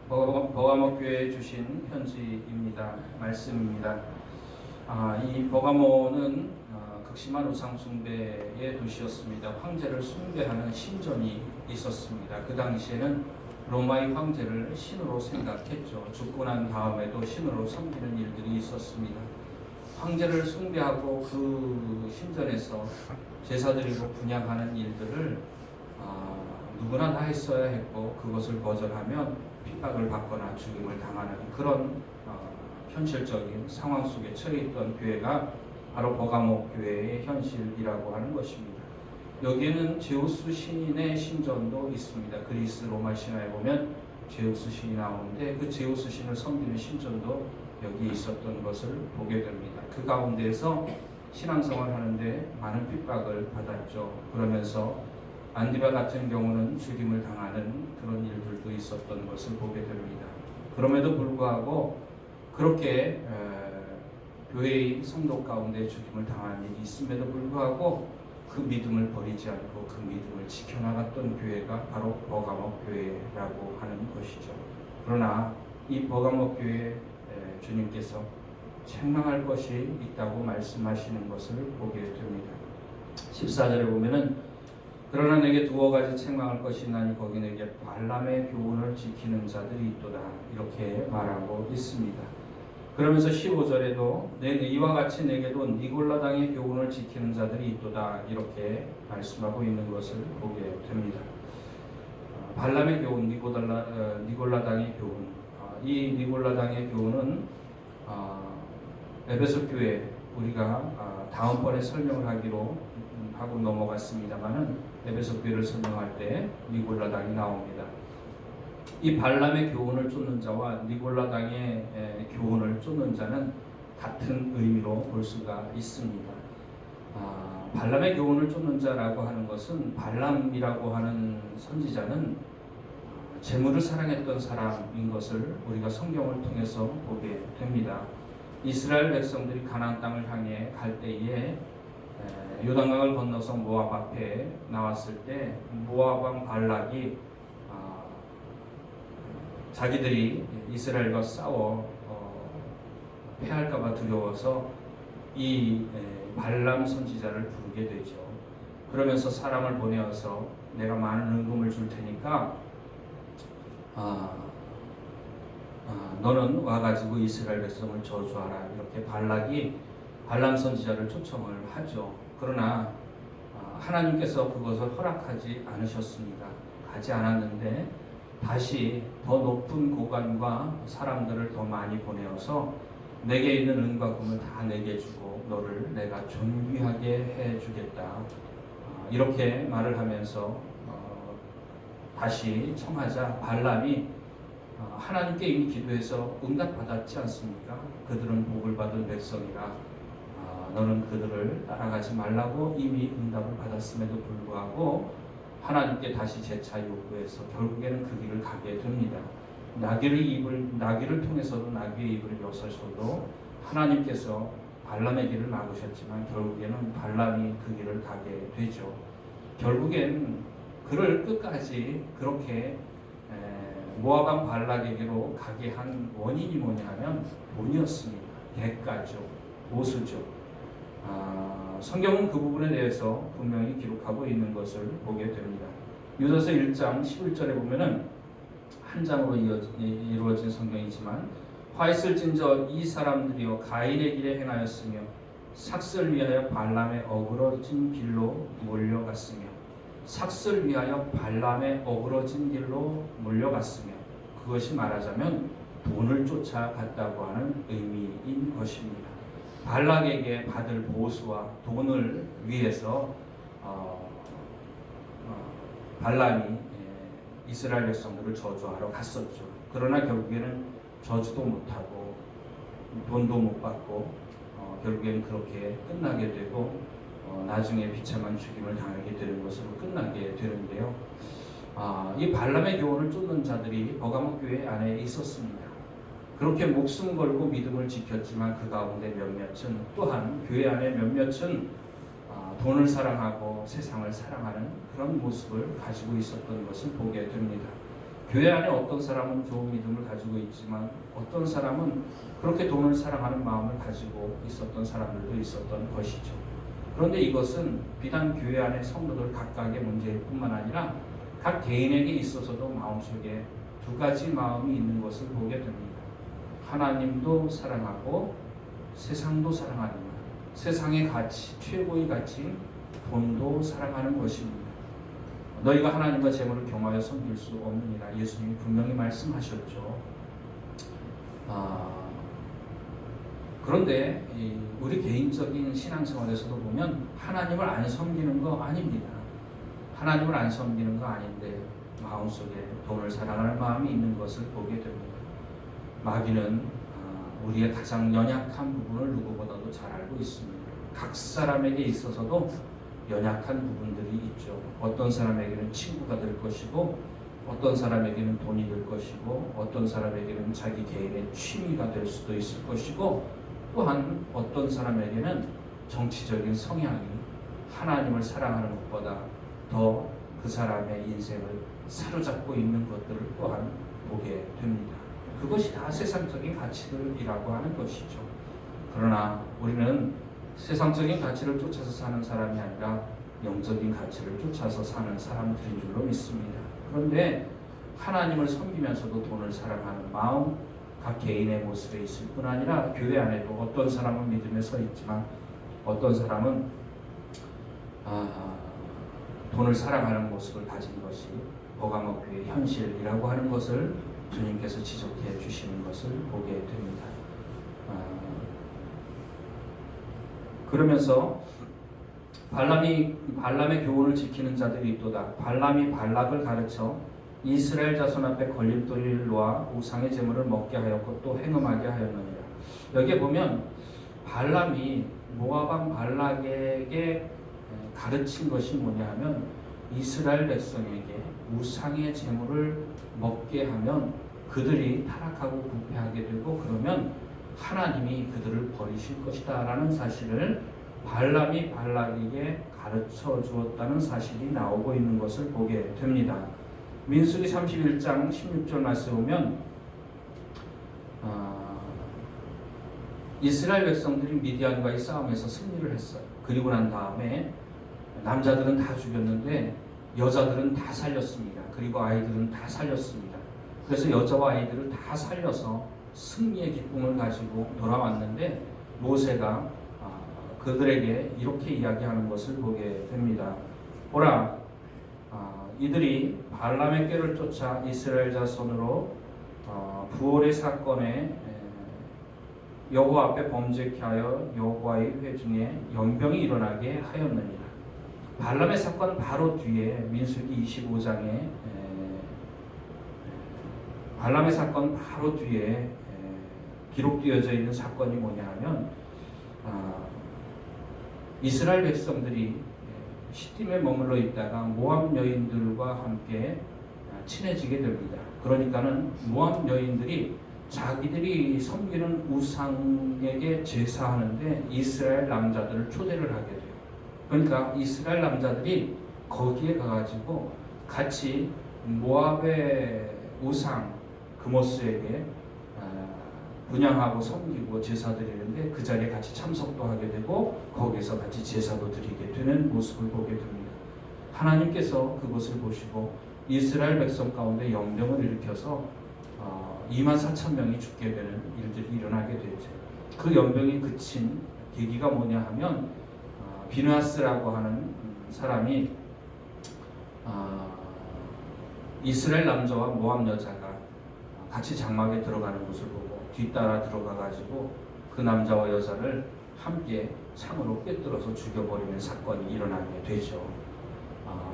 버가모 교회에 주신 편지입니다. 말씀입니다. 이 버가모는 극심한 우상 숭배의 도시였습니다. 황제를 숭배하는 신전이 있었습니다. 그 당시에는 로마의 황제를 신으로 생각했죠. 죽고 난 다음에도 신으로 섬기는 일들이 있었습니다. 황제를 숭배하고 그 신전에서 제사드리고 분향하는 일들을 누구나 다 했어야 했고, 그것을 거절하면 핍박을 받거나 죽임을 당하는 그런 현실적인 상황 속에 처해 있던 교회가 바로 버가모 교회의 현실이라고 하는 것입니다. 여기에는 제우스 신인의 신전도 있습니다. 그리스 로마 신화에 보면 제우스 신이 나오는데, 그 제우스 신을 섬기는 신전도 여기에 있었던 것을 보게 됩니다. 그 가운데에서 신앙생활 하는데 많은 핍박을 받았죠. 그러면서 안디바 같은 경우는 죽임을 당하는 그런 일들도 있었던 것을 보게 됩니다. 그럼에도 불구하고 그렇게 교회의 성도 가운데 죽임을 당하는 일이 있음에도 불구하고 그 믿음을 버리지 않고 그 믿음을 지켜나갔던 교회가 바로 버가모 교회라고 하는 것이죠. 그러나 이 버가모 교회 주님께서 책망할 것이 있다고 말씀하시는 것을 보게 됩니다. 14절에 보면은 그러나 내게 두어 가지 책망할 것이 있나니 거기 내게 발람의 교훈을 지키는 자들이 있도다, 이렇게 말하고 있습니다. 그러면서 15절에도 이와 같이 내게도 니골라당의 교훈을 지키는 자들이 있도다, 이렇게 말씀하고 있는 것을 보게 됩니다. 발람의 교훈, 니골라당의 교훈. 이 니골라당의 교훈은 에베소 교회, 우리가 다음번에 설명을 하기로 하고 넘어갔습니다만은 에베소 교회를 설명할 때 니골라당이 나옵니다. 이 발람의 교훈을 쫓는 자와 니골라당의 교훈을 쫓는 자는 같은 의미로 볼 수가 있습니다. 발람의 교훈을 쫓는 자라고 하는 것은, 발람이라고 하는 선지자는 재물을 사랑했던 사람인 것을 우리가 성경을 통해서 보게 됩니다. 이스라엘 백성들이 가나안 땅을 향해 갈 때에 요단강을 건너서 모압 앞에 나왔을 때 모압 왕 발락이 자기들이 이스라엘과 싸워 패할까봐 두려워서 이 발람 선지자를 부르게 되죠. 그러면서 사람을 보내어서 내가 많은 은금을 줄 테니까 너는 와가지고 이스라엘 백성을 저주하라, 이렇게 발락이 발람 선지자를 초청을 하죠. 그러나 하나님께서 그것을 허락하지 않으셨습니다. 가지 않았는데 다시 더 높은 고관과 사람들을 더 많이 보내어서 내게 있는 은과 금을 다 내게 주고 너를 내가 존귀하게 해주겠다, 이렇게 말을 하면서 다시 청하자 발람이 하나님께 이미 기도해서 응답받았지 않습니까? 그들은 복을 받은 백성이라 너는 그들을 따라가지 말라고 이미 응답을 받았음에도 불구하고 하나님께 다시 재차 요구해서 결국에는 그 길을 가게 됩니다. 나귀를 통해서도 나귀의 입을 여서서도 하나님께서 발람의 길을 막으셨지만 결국에는 발람이 그 길을 가게 되죠. 결국엔 그를 끝까지 그렇게 모압 왕 발락에게로 가게 한 원인이 뭐냐면 돈이었습니다. 대가죠. 보수죠. 성경은 그 부분에 대해서 분명히 기록하고 있는 것을 보게 됩니다. 유다서 1장 11절에 보면은 한 장으로 이루어진 성경이지만 화 있을진저 이 사람들이여 가인의 길에 행하였으며 삭슬 위하여 발람의 어그러진 길로 몰려갔으며, 삭슬 위하여 발람의 어그러진 길로 몰려갔으며, 그것이 말하자면 돈을 쫓아갔다고 하는 의미인 것입니다. 발락에게 받을 보수와 돈을 위해서 발람이 이스라엘 백성들을 저주하러 갔었죠. 그러나 결국에는 저주도 못하고 돈도 못 받고 결국에는 그렇게 끝나게 되고 나중에 비참한 죽임을 당하게 되는 것으로 끝나게 되는데요. 이 발람의 교훈을 쫓는 자들이 버가모 교회 안에 있었습니다. 그렇게 목숨 걸고 믿음을 지켰지만 그 가운데 몇몇은, 또한 교회 안에 몇몇은 돈을 사랑하고 세상을 사랑하는 그런 모습을 가지고 있었던 것을 보게 됩니다. 교회 안에 어떤 사람은 좋은 믿음을 가지고 있지만 어떤 사람은 그렇게 돈을 사랑하는 마음을 가지고 있었던 사람들도 있었던 것이죠. 그런데 이것은 비단 교회 안의 성도들 각각의 문제일 뿐만 아니라 각 개인에게 있어서도 마음속에 두 가지 마음이 있는 것을 보게 됩니다. 하나님도 사랑하고 세상도 사랑하는 것. 세상의 가치, 최고의 가치, 돈도 사랑하는 것입니다. 너희가 하나님과 재물을 경하여 섬길 수 없느니라. 예수님이 분명히 말씀하셨죠. 그런데 우리 개인적인 신앙생활에서도 보면 하나님을 안 섬기는 거 아닙니다. 하나님을 안 섬기는 거 아닌데 마음속에 돈을 사랑하는 마음이 있는 것을 보게 됩니다. 마귀는 우리의 가장 연약한 부분을 누구보다도 잘 알고 있습니다. 각 사람에게 있어서도 연약한 부분들이 있죠. 어떤 사람에게는 친구가 될 것이고, 어떤 사람에게는 돈이 될 것이고, 어떤 사람에게는 자기 개인의 취미가 될 수도 있을 것이고, 또한 어떤 사람에게는 정치적인 성향이 하나님을 사랑하는 것보다 더 그 사람의 인생을 사로잡고 있는 것들을 또한 보게 됩니다. 그것이 다 세상적인 가치들이라고 하는 것이죠. 그러나 우리는 세상적인 가치를 쫓아서 사는 사람이 아니라 영적인 가치를 쫓아서 사는 사람들인 줄로 믿습니다. 그런데 하나님을 섬기면서도 돈을 사랑하는 마음, 각 개인의 모습에 있을 뿐 아니라 교회 안에도 어떤 사람은 믿음에 서 있지만 어떤 사람은 돈을 사랑하는 모습을 가진 것이 버가모 교회의 현실이라고 하는 것을 주님께서 지적해 주시는 것을 보게 됩니다. 그러면서 발람의 교훈을 지키는 자들이 있도다. 발람이 발락을 가르쳐 이스라엘 자손 앞에 걸림돌이를 놓아 우상의 제물을 먹게 하였고 또 행음하게 하였느니라. 여기에 보면 발람이 모압 왕 발락에게 가르친 것이 뭐냐 하면 이스라엘 백성에게 우상의 제물을 먹게 하면 그들이 타락하고 부패하게 되고 그러면 하나님이 그들을 버리실 것이다 라는 사실을 발람이 발락에게 가르쳐 주었다는 사실이 나오고 있는 것을 보게 됩니다. 민수기 31장 16절 말씀 보면 이스라엘 백성들이 미디안과의 싸움에서 승리를 했어요. 그리고 난 다음에 남자들은 다 죽였는데 여자들은 다 살렸습니다. 그리고 아이들은 다 살렸습니다. 그래서 여자와 아이들을 다 살려서 승리의 기쁨을 가지고 돌아왔는데 모세가 그들에게 이렇게 이야기하는 것을 보게 됩니다. 보라, 이들이 발람의 꾀를 쫓아 이스라엘 자손으로 부올의 사건에 여호와 앞에 범죄케 하여 여호와의 회중에 연병이 일어나게 하였느니라. 발람의 사건 바로 뒤에 민수기 25장에 발람의 사건 바로 뒤에 기록되어져 있는 사건이 뭐냐 하면 이스라엘 백성들이 시딤에 머물러 있다가 모압 여인들과 함께 친해지게 됩니다. 그러니까는 모압 여인들이 자기들이 섬기는 우상에게 제사하는데 이스라엘 남자들을 초대를 하게 돼요. 그러니까 이스라엘 남자들이 거기에 가가지고 같이 모압의 우상 그모스에게 분양하고 섬기고 제사 드리는데 그 자리에 같이 참석도 하게 되고 거기서 같이 제사도 드리게 되는 모습을 보게 됩니다. 하나님께서 그것을 보시고 이스라엘 백성 가운데 연병을 일으켜서 24,000명이 죽게 되는 일들이 일어나게 되죠. 그 연병이 그친 계기가 뭐냐 하면 비느하스라고 하는 사람이 이스라엘 남자와 모압 여자가 같이 장막에 들어가는 것을 보고 뒤따라 들어가 가지고 그 남자와 여자를 함께 창으로 꿰뚫어서 죽여버리는 사건이 일어나게 되죠.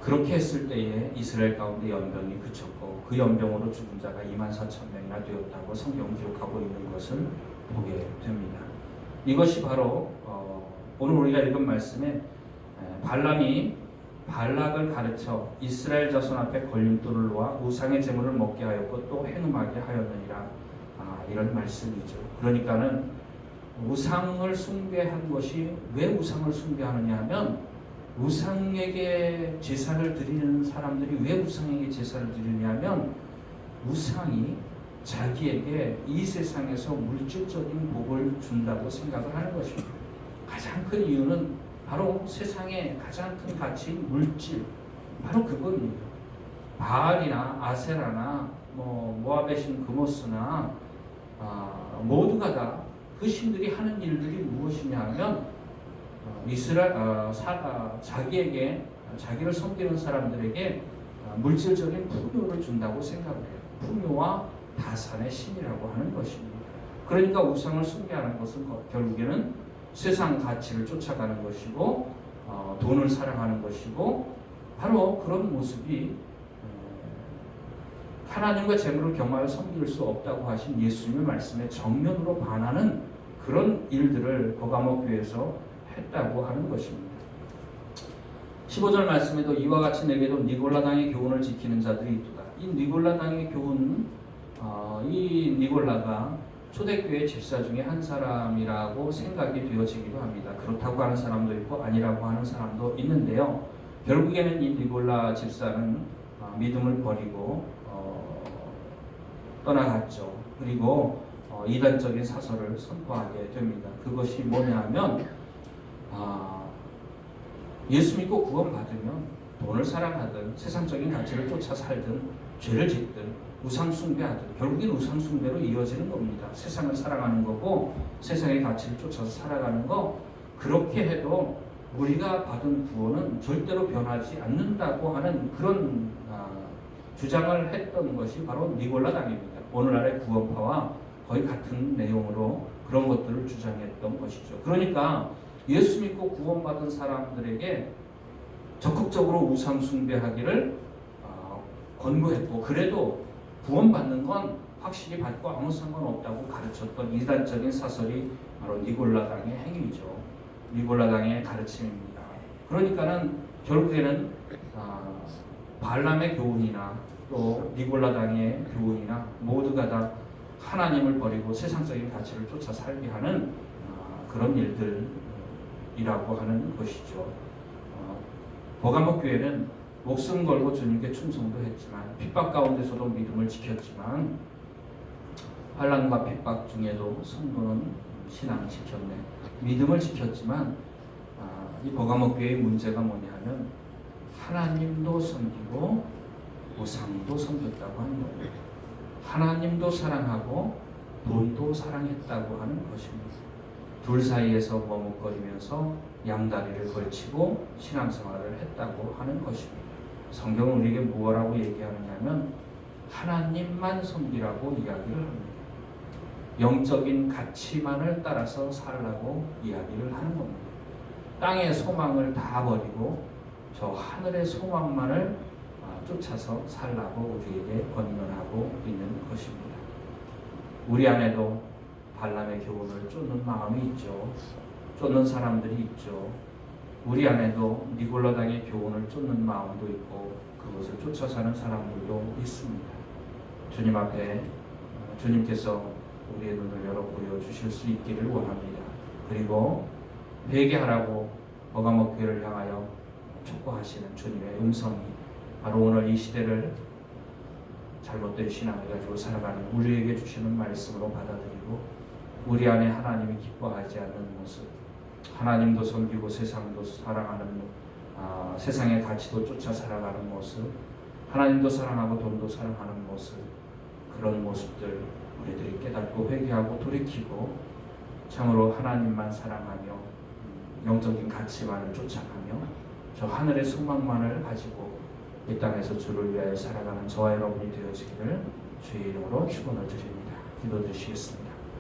그렇게 했을 때에 이스라엘 가운데 연병이 그쳤고 그 연병으로 죽은 자가 24,000명이나 되었다고 성경 기록하고 있는 것을 보게 됩니다. 이것이 바로 오늘 우리가 읽은 말씀에 발람이 발락을 가르쳐 이스라엘 자손 앞에 걸림돌을 놓아 우상의 제물을 먹게 하였고 또 행음하게 하였느니라. 이런 말씀이죠. 그러니까는 우상을 숭배한 것이 왜 우상을 숭배하느냐 하면 우상에게 제사를 드리는 사람들이 왜 우상에게 제사를 드리냐 하면 우상이 자기에게 이 세상에서 물질적인 복을 준다고 생각을 하는 것입니다. 가장 큰 이유는 바로 세상의 가장 큰 가치인 물질, 바로 그겁니다. 바알이나 아세라나 모압의 신 그모스나 모두가 다 그 신들이 하는 일들이 무엇이냐 하면 자기를 섬기는 사람들에게 물질적인 풍요를 준다고 생각을 해요. 풍요와 다산의 신이라고 하는 것입니다. 그러니까 우상을 숭배하는 것은 결국에는 세상 가치를 쫓아가는 것이고 돈을 사랑하는 것이고 바로 그런 모습이 하나님과 재물을 겸하여 섬길 수 없다고 하신 예수님의 말씀에 정면으로 반하는 그런 일들을 버가모 교회에서 했다고 하는 것입니다. 15절 말씀에도 이와 같이 내게도 니골라당의 교훈을 지키는 자들이 있도다. 이 니골라당의 교훈은 이 니골라가 초대교회 집사 중에 한 사람이라고 생각이 되어지기도 합니다. 그렇다고 하는 사람도 있고 아니라고 하는 사람도 있는데요. 결국에는 이 니골라 집사는 믿음을 버리고 떠나갔죠. 그리고 이단적인 사설을 선포하게 됩니다. 그것이 뭐냐면 예수 믿고 구원받으면 돈을 사랑하든 세상적인 가치를 쫓아 살든 죄를 짓든 우상 숭배하든 결국엔 우상 숭배로 이어지는 겁니다. 세상을 사랑하는 거고 세상의 가치를 쫓아서 살아가는 거, 그렇게 해도 우리가 받은 구원은 절대로 변하지 않는다고 하는 그런 주장을 했던 것이 바로 니골라당입니다. 오늘날의 구원파와 거의 같은 내용으로 그런 것들을 주장했던 것이죠. 그러니까 예수 믿고 구원받은 사람들에게 적극적으로 우상 숭배하기를 권고했고, 그래도 구원받는 건 확실히 받고 아무 상관없다고 가르쳤던 이단적인 사설이 바로 니골라당의 행위죠. 니골라당의 가르침입니다. 그러니까는 결국에는 발람의 교훈이나 또 니골라당의 교훈이나 모두가 다 하나님을 버리고 세상적인 가치를 쫓아 살게 하는 그런 일들이라고 하는 것이죠. 버가모 교회는 목숨 걸고 주님께 충성도 했지만 핍박 가운데서도 믿음을 지켰지만 환난과 핍박 중에도 성도는 신앙을 지켰네. 믿음을 지켰지만 이 버가모 교회의 문제가 뭐냐면 하나님도 섬기고 우상도 섬겼다고 하는 거예요. 하나님도 사랑하고 돈도 사랑했다고 하는 것입니다. 둘 사이에서 머뭇거리면서 양다리를 걸치고 신앙생활을 했다고 하는 것입니다. 성경은 우리에게 무엇이라고 얘기하느냐면 하나님만 섬기라고 이야기를 합니다. 영적인 가치만을 따라서 살라고 이야기를 하는 겁니다. 땅의 소망을 다 버리고 저 하늘의 소망만을 쫓아서 살라고 우리에게 권면하고 있는 것입니다. 우리 안에도 발람의 교훈을 쫓는 마음이 있죠. 쫓는 사람들이 있죠. 우리 안에도 니골라당의 교훈을 쫓는 마음도 있고 그것을 쫓아 사는 사람들도 있습니다. 주님 앞에 주님께서 우리의 눈을 열어 보여주실 수 있기를 원합니다. 그리고 회개하라고 버가모 교회를 향하여 촉구하시는 주님의 음성이 바로 오늘 이 시대를 잘못된 신앙을 가지고 살아가는 우리에게 주시는 말씀으로 받아들이고 우리 안에 하나님이 기뻐하지 않는 모습, 하나님도 섬기고 세상도 사랑하는 세상의 가치도 쫓아 살아가는 모습, 하나님도 사랑하고 돈도 사랑하는 모습, 그런 모습들 우리들이 깨닫고 회개하고 돌이키고 참으로 하나님만 사랑하며 영적인 가치만을 쫓아가며 저 하늘의 소망만을 가지고 이 땅에서 주를 위하여 살아가는 저와 여러분이 되어지기를 주의 이름으로 축원을 드립니다. 기도드리시겠습니다.